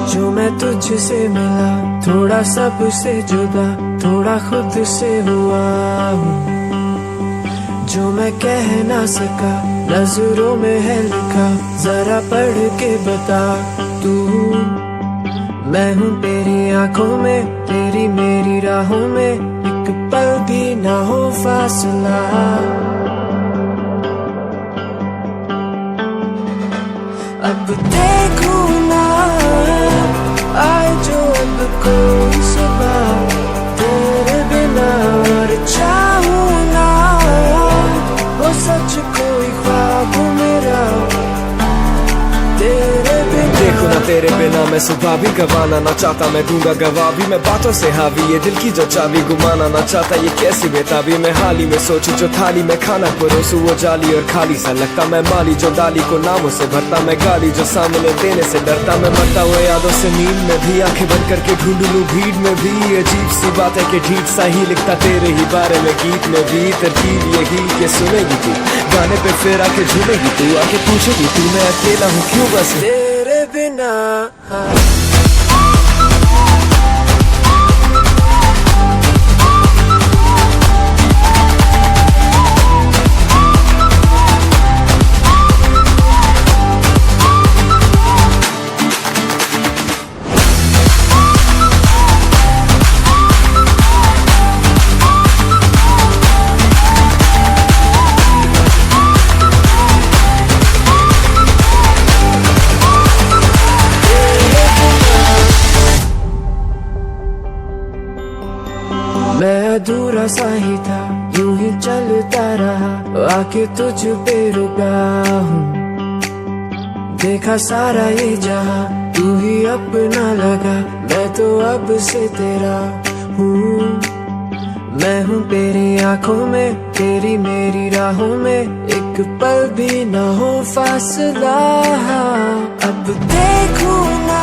जो मैं तुझसे मिला, थोड़ा सबसे जुदा, थोड़ा खुद से हुआ हूँ। जो मैं कह ना सका, नजरों में है लिखा, जरा पढ़ के बता तू। मैं हूँ तेरी आंखों में, तेरी मेरी राहों में, एक पल भी ना हो फासला। अब देखूं ना आए जो अब कोई सुबह, तेरे बिना और चाहूं ना वो सच कोई ख्वाब मेरा, तेरे बिना। देखो ना तेरे बिना मैं सुबह भी गवाना ना चाहता, मैं दूंगा गवाह भी, मैं बातों से हावी, ये दिल की जो चाबी गुमाना ना चाहता। ये कैसी बेताबी मैं हाल ही में सोचूं, जो थाली में खाना परोसूं वो जाली और खाली सा लगता। मैं माली जो डाली को नामों से भरता, मैं गाली जो सामने देने से डरता। मैं मरता हुए यादों से नींद में भी, आंखें बंद करके ढूंढ लूं भीड़ में भी। अजीब सी बात है कि ढीठ सा ही लिखता तेरे ही बारे में गीत में भी। तरकीब यही कि सुनेगी तू गाने पे, फिर आके झूमेगी तू, आके पूछेगी तू मैं अकेला हूँ क्यों बस तेरे बिना। मैं अधूरा सा ही था, यूं ही चलता रहा, आके तुझ पे रुका हूँ। देखा सारा ये जहां, तू ही अपना लगा, मैं तो अब से तेरा हूँ। मैं हूँ तेरी आंखों में, तेरी मेरी राहों में, एक पल भी ना हो फासला। अब देखूं ना